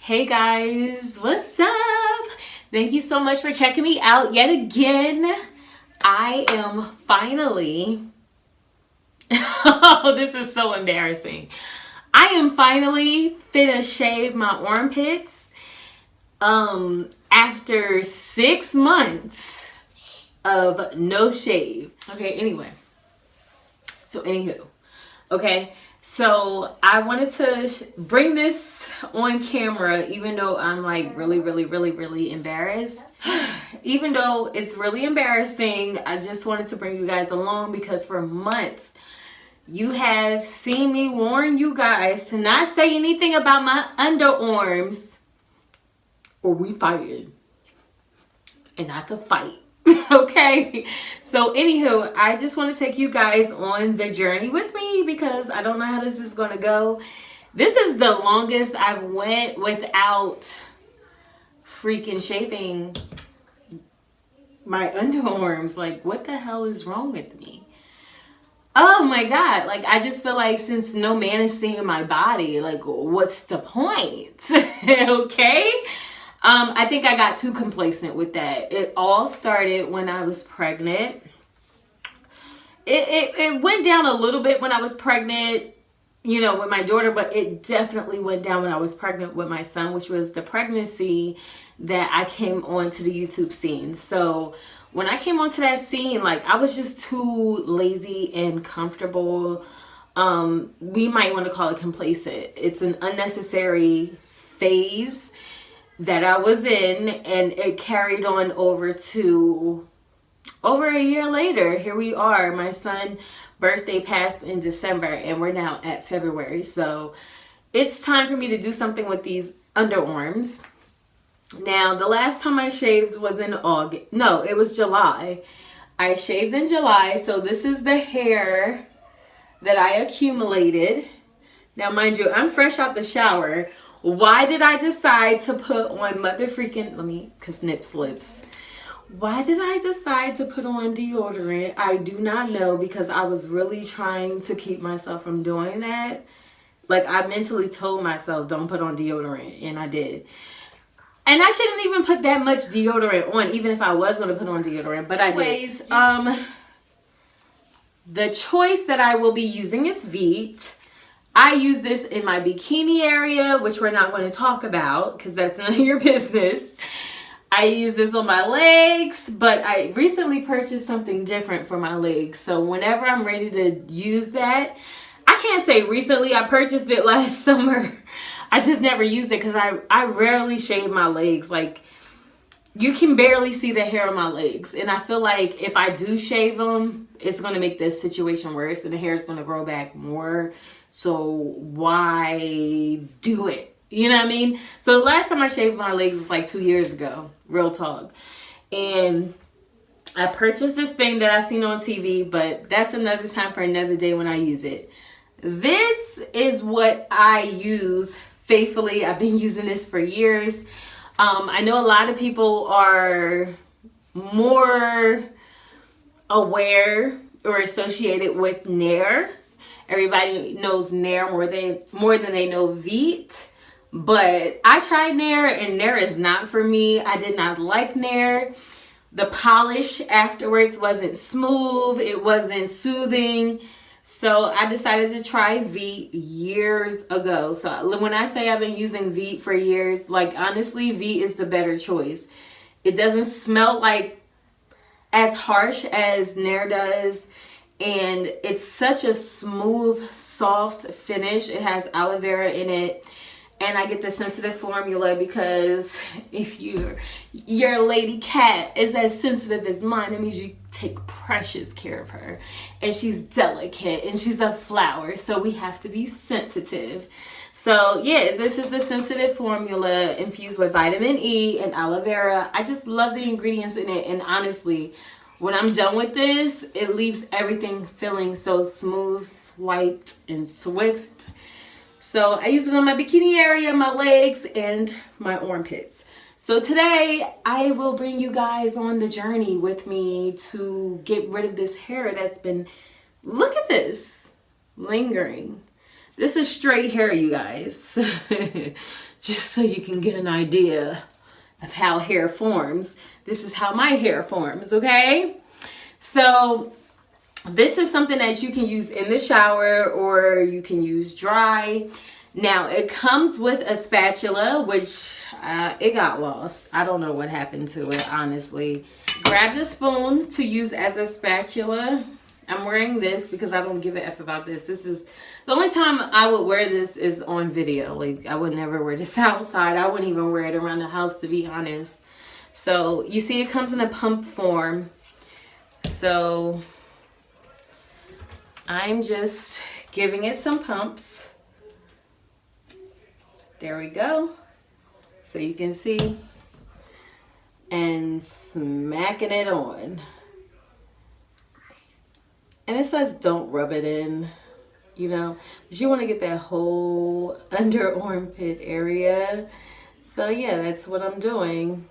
Hey guys, what's up? Thank you so much for checking me out yet again. I am finally, oh, this is so embarrassing. I am finally finna shave my armpits after 6 months of no shave. Okay, okay, so I wanted to bring this on camera, even though I'm like really embarrassed. Even though it's really embarrassing, I just wanted to bring you guys along because for months you have seen me warn you guys to not say anything about my underarms or we fighting. And I could fight. Okay, so anywho, I just want to take you guys on the journey with me because I don't know how this is going to go. This is the longest I've went without freaking shaving my underarms. Like, what the hell is wrong with me? Oh my God, like I just feel like since no man is seeing my body, like what's the point? Okay. I think I got too complacent with that. It all started when I was pregnant. It went down a little bit when I was pregnant, you know, with my daughter, but it definitely went down when I was pregnant with my son, which was the pregnancy that I came onto the YouTube scene. So when I came onto that scene, like I was just too lazy and comfortable. We might want to call it complacent. It's an unnecessary phase that I was in, and it carried on over to over a year later. Here we are. My son's birthday passed in December and we're now at February. So it's time for me to do something with these underarms. Now, the last time I shaved was in August. No, it was July. I shaved in July. So this is the hair that I accumulated. Now, mind you, I'm fresh out the shower. Why did I decide to put on cause nip slips. Why did I decide to put on deodorant? I do not know, because I was really trying to keep myself from doing that. Like, I mentally told myself, don't put on deodorant, and I did. And I shouldn't even put that much deodorant on, even if I was going to put on deodorant, but I did. The choice that I will be using is Veet. I use this in my bikini area, which we're not going to talk about because that's none of your business. I use this on my legs, but I recently purchased something different for my legs. So whenever I'm ready to use that, I can't say recently, I purchased it last summer. I just never used it because I rarely shave my legs. Like, you can barely see the hair on my legs. And I feel like if I do shave them, it's going to make the situation worse and the hair is going to grow back more. So why do it? You know what I mean? So the last time I shaved my legs was like 2 years ago. Real talk. And I purchased this thing that I seen on TV, but that's another time for another day when I use it. This is what I use faithfully. I've been using this for years. I know a lot of people are more aware or associated with Nair. Everybody knows Nair more than they know Veet. But I tried Nair and Nair is not for me. I did not like Nair. The polish afterwards wasn't smooth. It wasn't soothing. So I decided to try Veet years ago. So when I say I've been using Veet for years, like honestly, Veet is the better choice. It doesn't smell like as harsh as Nair does. And it's such a smooth, soft finish. It has aloe vera in it. And I get the sensitive formula because if your lady cat is as sensitive as mine, it means you take precious care of her. And she's delicate and she's a flower. So we have to be sensitive. So yeah, this is the sensitive formula infused with vitamin E and aloe vera. I just love the ingredients in it. And honestly, when I'm done with this, it leaves everything feeling so smooth, swiped, and swift. So I use it on my bikini area, my legs, and my armpits. So today I will bring you guys on the journey with me to get rid of this hair that's been, look at this, lingering. This is straight hair, you guys. Just so you can get an idea of how hair forms. This is how my hair forms, okay? So this is something that you can use in the shower or you can use dry. Now it comes with a spatula, which it got lost. I don't know what happened to it, honestly. Grab the spoon to use as a spatula. I'm wearing this because I don't give a F about this. This is the only time I would wear this is on video. Like, I would never wear this outside. I wouldn't even wear it around the house, to be honest. So you see it comes in a pump form. So I'm just giving it some pumps. There we go. So you can see. And smacking it on. And it says don't rub it in, you know, but you want to get that whole under armpit area. So yeah, that's what I'm doing.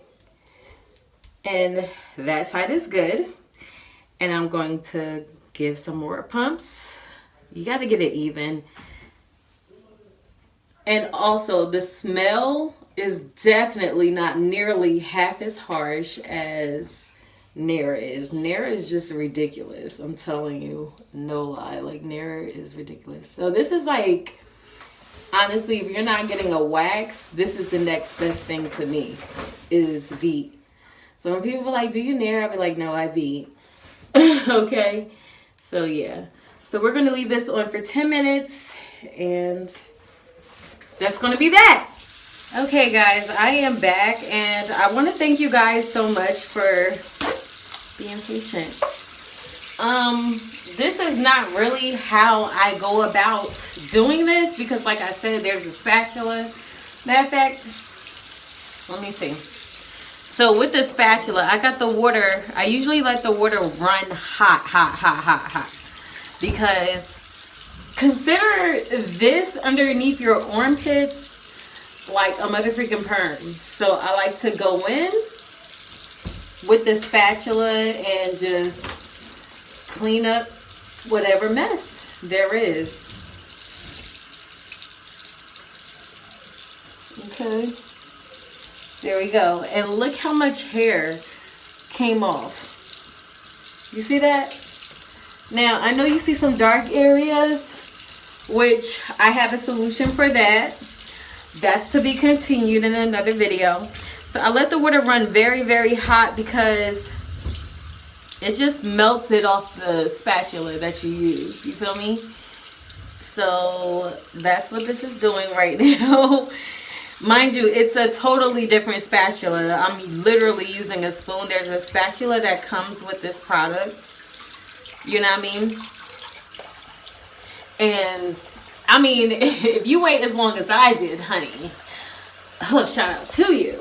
And that side is good. And I'm going to give some more pumps. You got to get it even. And also the smell is definitely not nearly half as harsh as Nair is. Nair is just ridiculous. I'm telling you, no lie. Like, Nair is ridiculous. So this is like, honestly, if you're not getting a wax, this is the next best thing to me, is Veet. So when people are like, do you Nair? I'll be like, no, I Veet. Okay? So yeah. So we're going to leave this on for 10 minutes. And that's going to be that. Okay, guys, I am back. And I want to thank you guys so much for being patient. This is not really how I go about doing this because, like I said, there's a spatula. Matter of fact, let me see. So with the spatula, I got the water. I usually let the water run hot. Because consider this underneath your armpits like a mother freaking perm. So I like to go in with the spatula and just clean up whatever mess there is. Okay, there we go. And look how much hair came off. You see that? Now I know you see some dark areas, which I have a solution for that. That's to be continued in another video. So I let the water run very, very hot because it just melts it off the spatula that you use. You feel me? So that's what this is doing right now. Mind you, it's a totally different spatula. I'm literally using a spoon. There's a spatula that comes with this product. You know what I mean? And I mean, if you wait as long as I did, honey, oh, shout out to you.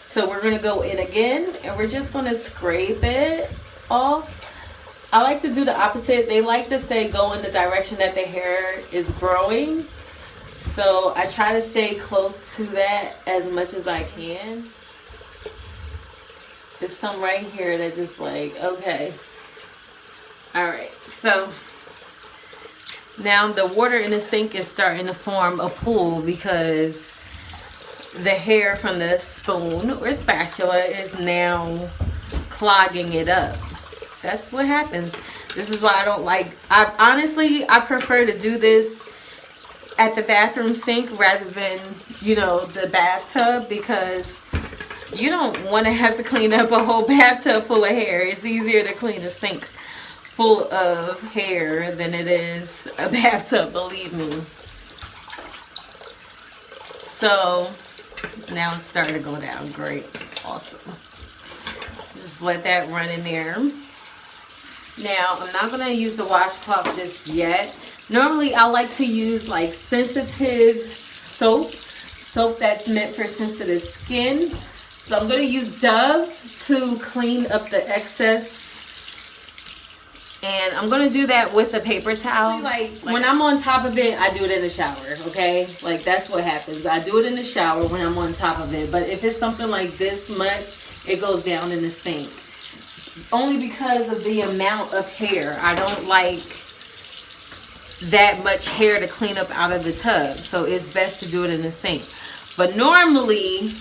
So we're going to go in again and we're just going to scrape it off. I like to do the opposite. They like to say go in the direction that the hair is growing. So I try to stay close to that as much as I can. There's some right here that just like, okay. All right. So now the water in the sink is starting to form a pool because the hair from the spoon or spatula is now clogging it up. That's what happens. This is why I don't like, I prefer to do this at the bathroom sink rather than, you know, the bathtub, because you don't want to have to clean up a whole bathtub full of hair. It's easier to clean a sink full of hair than it is a bathtub, believe me. So now it's starting to go down. Great. Awesome. Just let that run in there. Now, I'm not going to use the washcloth just yet. Normally, I like to use like sensitive soap. Soap that's meant for sensitive skin. So I'm going to use Dove to clean up the excess. And I'm going to do that with a paper towel. Like when I'm on top of it, I do it in the shower, okay? Like that's what happens. I do it in the shower when I'm on top of it. But if it's something like this much, it goes down in the sink. Only because of the amount of hair. I don't like that much hair to clean up out of the tub. So it's best to do it in the sink. But normally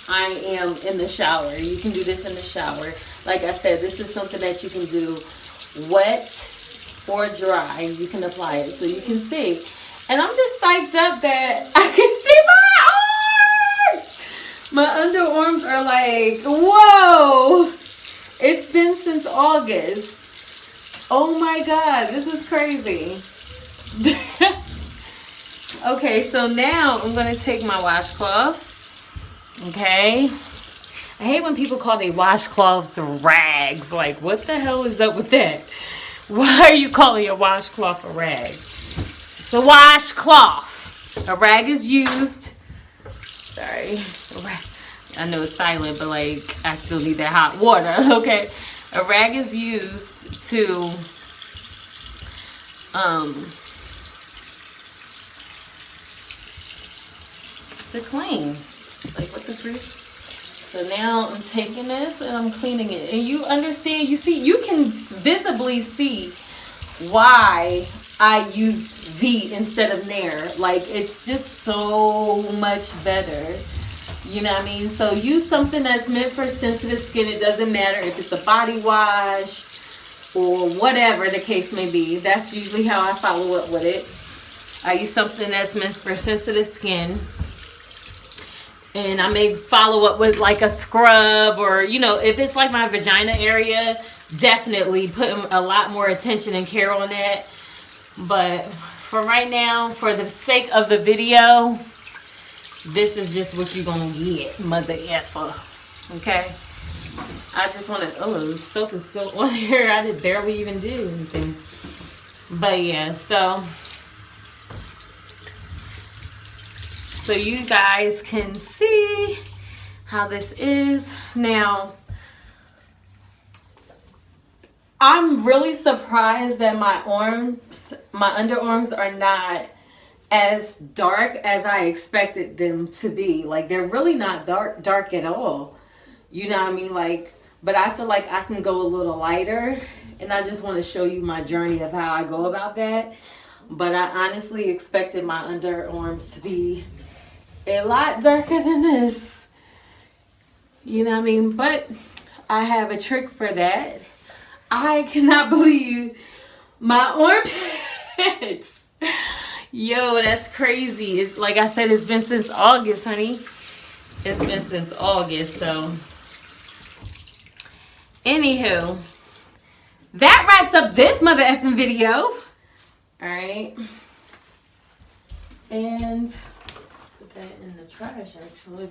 I am in the shower. You can do this in the shower. Like I said, this is something that you can do wet or dry. You can apply it so you can see. And I'm just psyched up that I can see my arms. My underarms are like, whoa. It's been since August. Oh my God, this is crazy. Okay, so now I'm going to take my washcloth. Okay. I hate when people call their washcloths rags. Like, what the hell is up with that? Why are you calling your washcloth a rag? It's a washcloth. A rag is used. Sorry. I know it's silent, but like, I still need that hot water. Okay. A rag is used to clean. Like, what the freak? So now I'm taking this and I'm cleaning it. And you understand, you see, you can visibly see why I use V instead of Nair. Like, it's just so much better. You know what I mean? So use something that's meant for sensitive skin. It doesn't matter if it's a body wash or whatever the case may be. That's usually how I follow up with it. I use something that's meant for sensitive skin. And I may follow up with like a scrub, or, you know, if it's like my vagina area, definitely put a lot more attention and care on that. But for right now, for the sake of the video, this is just what you're going to get, mother effer. Okay? I just want to, oh, the soap is still on here. I barely even do anything. But yeah, so you guys can see how this is. Now, I'm really surprised that my underarms are not as dark as I expected them to be. Like, they're really not dark at all. You know what I mean? Like, but I feel like I can go a little lighter, and I just want to show you my journey of how I go about that. But I honestly expected my underarms to be a lot darker than this. You know what I mean? But I have a trick for that. I cannot believe my armpits. Yo, that's crazy. It's like I said, it's been since August, honey. It's been since August, so. Anywho, that wraps up this mother effing video. All right. And put that in the trash, actually.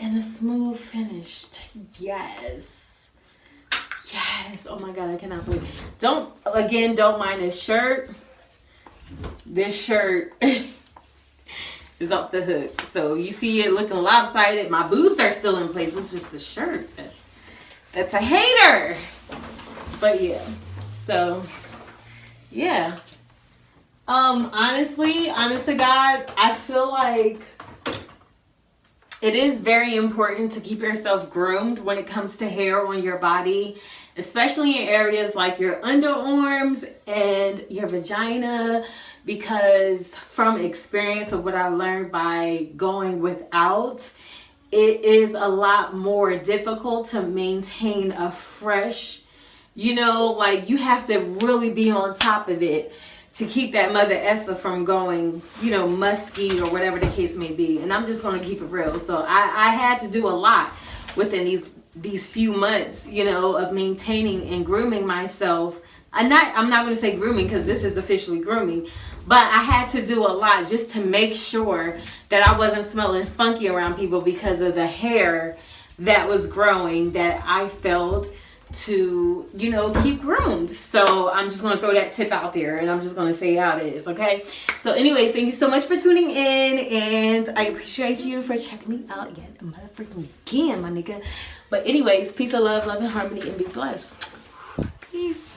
And a smooth finished. Yes. Yes. Oh my God, I cannot believe it. Don't mind this shirt. This shirt is off the hook. So you see it looking lopsided. My boobs are still in place. It's just the shirt. That's a hater. But yeah. So yeah. Honestly, honest to God, I feel like it is very important to keep yourself groomed when it comes to hair on your body, especially in areas like your underarms and your vagina, because from experience of what I learned by going without, it is a lot more difficult to maintain a fresh, you know, like you have to really be on top of it to keep that mother effer from going, you know, musky or whatever the case may be. And I'm just going to keep it real. So I had to do a lot within these few months, you know, of maintaining and grooming myself. I'm not going to say grooming because this is officially grooming, but I had to do a lot just to make sure that I wasn't smelling funky around people because of the hair that was growing that I felt to, you know, keep groomed. So I'm just going to throw that tip out there, and I'm just going to say how it is, okay? So anyways, thank you so much for tuning in, and I appreciate you for checking me out yet motherfucking again, my nigga. But anyways, peace of love and harmony, and be blessed. Peace.